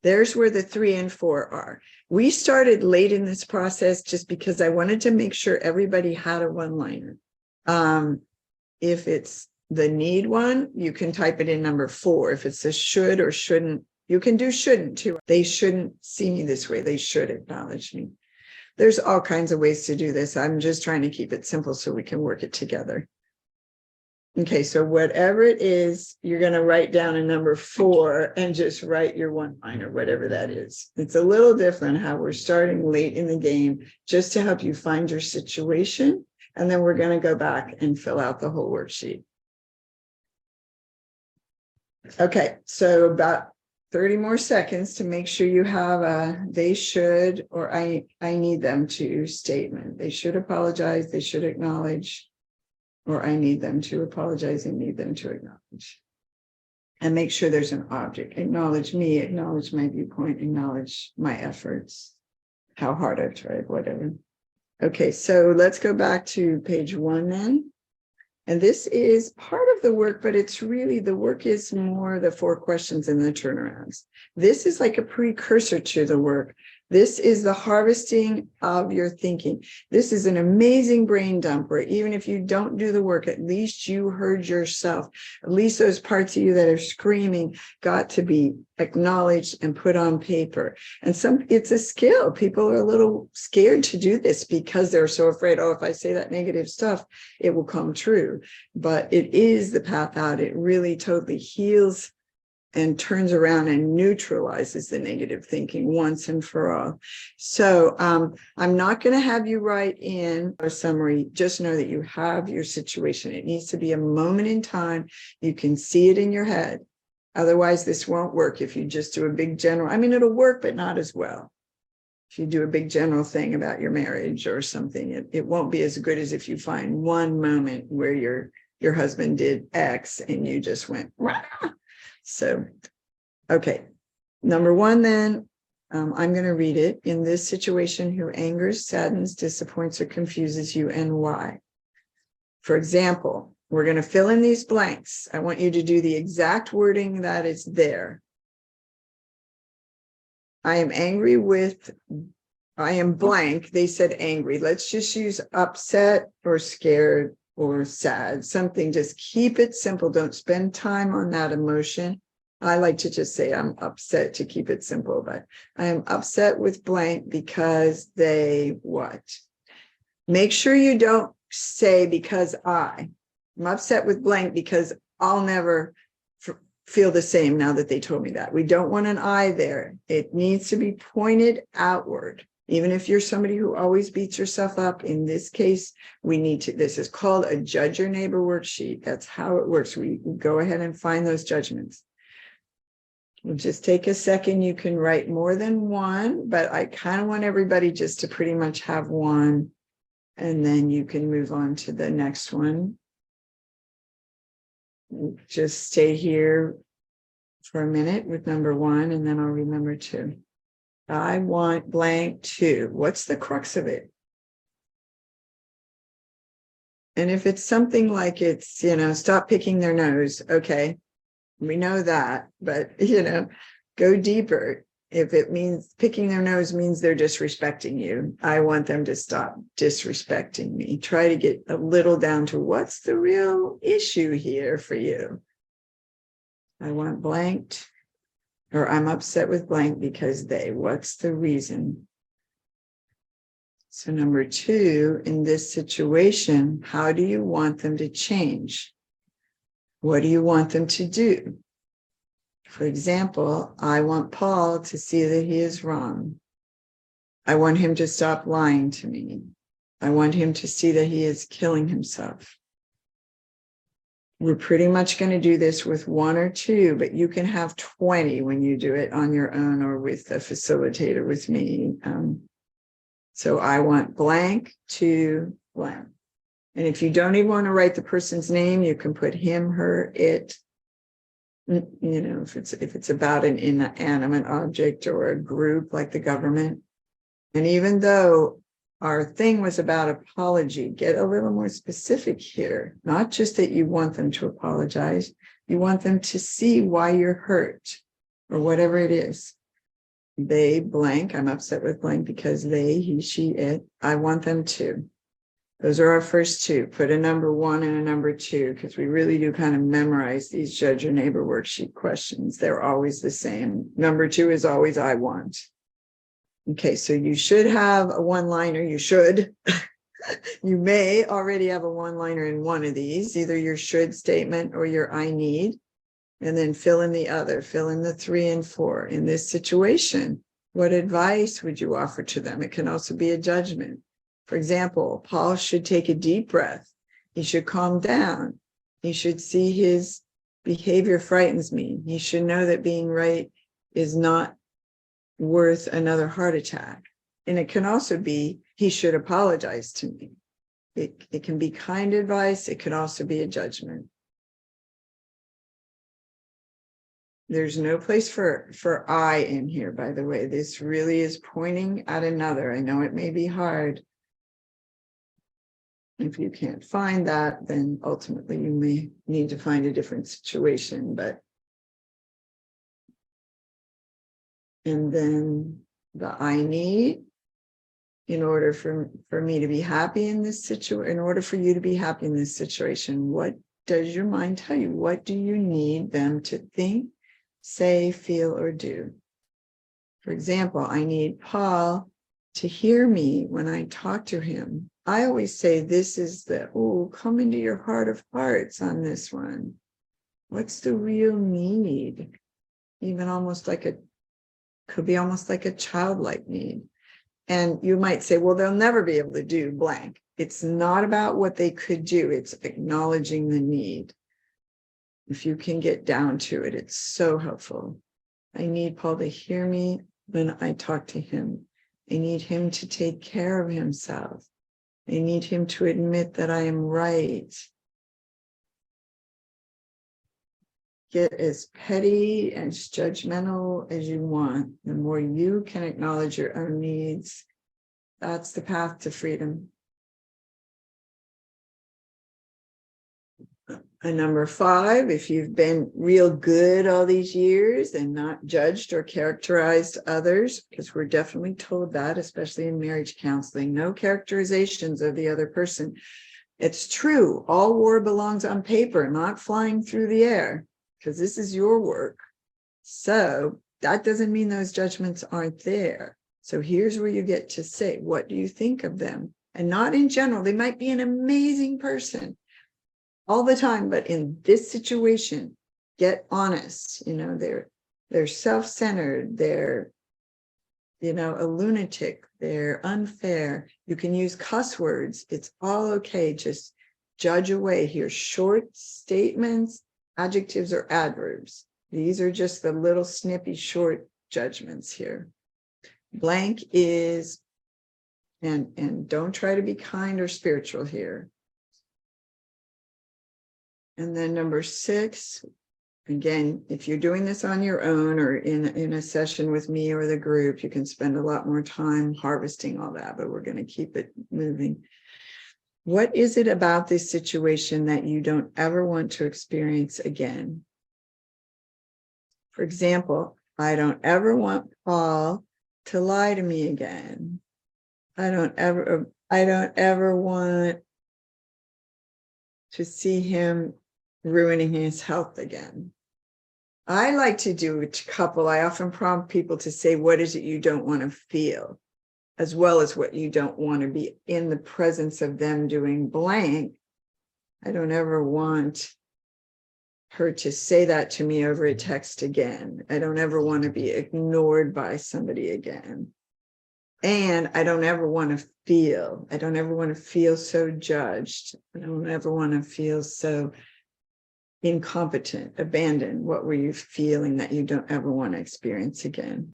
There's where the 3 and 4 are. We started late in this process just because I wanted to make sure everybody had a one-liner. If it's the need one, you can type it in number 4. If it's a should or shouldn't, you can do shouldn't too. They shouldn't see me this way. They should acknowledge me. There's all kinds of ways to do this. I'm just trying to keep it simple so we can work it together. Okay, so whatever it is, you're going to write down a number 4 and just write your one-liner, whatever that is. It's a little different how we're starting late in the game just to help you find your situation. And then we're going to go back and fill out the whole worksheet. Okay, so about 30 more seconds to make sure you have a they should or I need them to statement. They should apologize, they should acknowledge, or I need them to apologize and need them to acknowledge. And make sure there's an object. Acknowledge me, acknowledge my viewpoint, acknowledge my efforts, how hard I've tried, whatever. Okay, so let's go back to page 1 then. And this is part of the work, but it's really, the work is more the 4 questions and the turnarounds. This is like a precursor to the work. This is the harvesting of your thinking. This is an amazing brain dump where even if you don't do the work, at least you heard yourself. At least those parts of you that are screaming got to be acknowledged and put on paper. And it's a skill. People are a little scared to do this because they're so afraid, oh, if I say that negative stuff, it will come true. But it is the path out. It really totally heals and turns around and neutralizes the negative thinking once and for all. So I'm not going to have you write in a summary. Just know that you have your situation. It needs to be a moment in time. You can see it in your head. Otherwise, this won't work if you just do a big general. I mean, it'll work, but not as well. If you do a big general thing about your marriage or something, it won't be as good as if you find one moment where your husband did X and you just went, rah! So, okay, number 1 then, I'm going to read it. In this situation, who angers, saddens, disappoints, or confuses you, and why? For example, we're going to fill in these blanks. I want you to do the exact wording that is there. I am angry with, I am blank. They said angry. Let's just use upset or scared or sad, something. Just keep it simple. Don't spend time on that emotion. I like to just say I'm upset to keep it simple, but I am upset with blank because they what? Make sure you don't say because I'm upset with blank because I'll never feel the same now that they told me that. We don't want an I there. It needs to be pointed outward. Even if you're somebody who always beats yourself up, in this case, we need to, this is called a judge your neighbor worksheet. That's how it works. We go ahead and find those judgments. We'll just take a second. You can write more than one, but I kind of want everybody just to pretty much have one, and then you can move on to the next one. Just stay here for a minute with number 1, and then I'll read number 2. I want blank to. What's the crux of it? And if it's something like it's, stop picking their nose, okay, we know that, but, go deeper. If it means picking their nose means they're disrespecting you, I want them to stop disrespecting me. Try to get a little down to what's the real issue here for you. I want blanked. Or I'm upset with blank because what's the reason? So number 2, in this situation, how do you want them to change? What do you want them to do? For example, I want Paul to see that he is wrong. I want him to stop lying to me. I want him to see that he is killing himself. We're pretty much going to do this with 1 or 2, but you can have 20 when you do it on your own or with a facilitator with me. So I want blank to blank. And if you don't even want to write the person's name, you can put him, her, it. If it's about an inanimate object or a group like the government. And even though our thing was about apology, get a little more specific here. Not just that you want them to apologize, you want them to see why you're hurt or whatever it is. they blank. I'm upset with blank because they, he, she, it. I want them to. Those are our first two. Put a number 1 and a number 2, because we really do kind of memorize these judge your neighbor worksheet questions. They're always the same. Number 2 is always I want. Okay, so you should have a one-liner. You should. You may already have a one-liner in one of these, either your should statement or your I need, and then fill in the other, fill in the 3 and 4. In this situation, what advice would you offer to them? It can also be a judgment. For example, Paul should take a deep breath. He should calm down. He should see his behavior frightens me. He should know that being right is not worth another heart attack. And it can also be, he should apologize to me. It can be kind advice. It could also be a judgment. There's no place for I in here, by the way. This really is pointing at another. I know it may be hard. If you can't find that, then ultimately you may need to find a different situation. And then the I need, in order for me to be happy in this situation, in order for you to be happy in this situation, what does your mind tell you? What do you need them to think, say, feel, or do? For example, I need Paul to hear me when I talk to him. I always say this is the, come into your heart of hearts on this one. What's the real need? Even could be almost like a childlike need. And you might say, well, they'll never be able to do blank. It's not about what they could do. It's acknowledging the need. If you can get down to it, it's so helpful. I need Paul to hear me when I talk to him. I need him to take care of himself. I need him to admit that I am right. Get as petty and judgmental as you want. The more you can acknowledge your own needs, that's the path to freedom. And number 5, if you've been real good all these years and not judged or characterized others, because we're definitely told that, especially in marriage counseling, no characterizations of the other person. It's true. All war belongs on paper, not flying through the air, because this is your work. So that doesn't mean those judgments aren't there. So here's where you get to say, what do you think of them? And not in general. They might be an amazing person all the time, but in this situation, get honest. They're self-centered, they're a lunatic, they're unfair. You can use cuss words. It's all okay. Just judge away here. Short statements, adjectives, or adverbs. These are just the little snippy short judgments here. Blank is, and don't try to be kind or spiritual here. And then number 6, again, if you're doing this on your own or in a session with me or the group, you can spend a lot more time harvesting all that, but we're going to keep it moving. What is it about this situation that you don't ever want to experience again? For example, I don't ever want Paul to lie to me again. I don't ever want to see him ruining his health again. I like to do a couple. I often prompt people to say, what is it you don't want to feel, as well as what you don't want to be in the presence of them doing blank. I don't ever want her to say that to me over a text again. I don't ever want to be ignored by somebody again. And I don't ever want to feel so judged. I don't ever want to feel so incompetent, abandoned. What were you feeling that you don't ever want to experience again?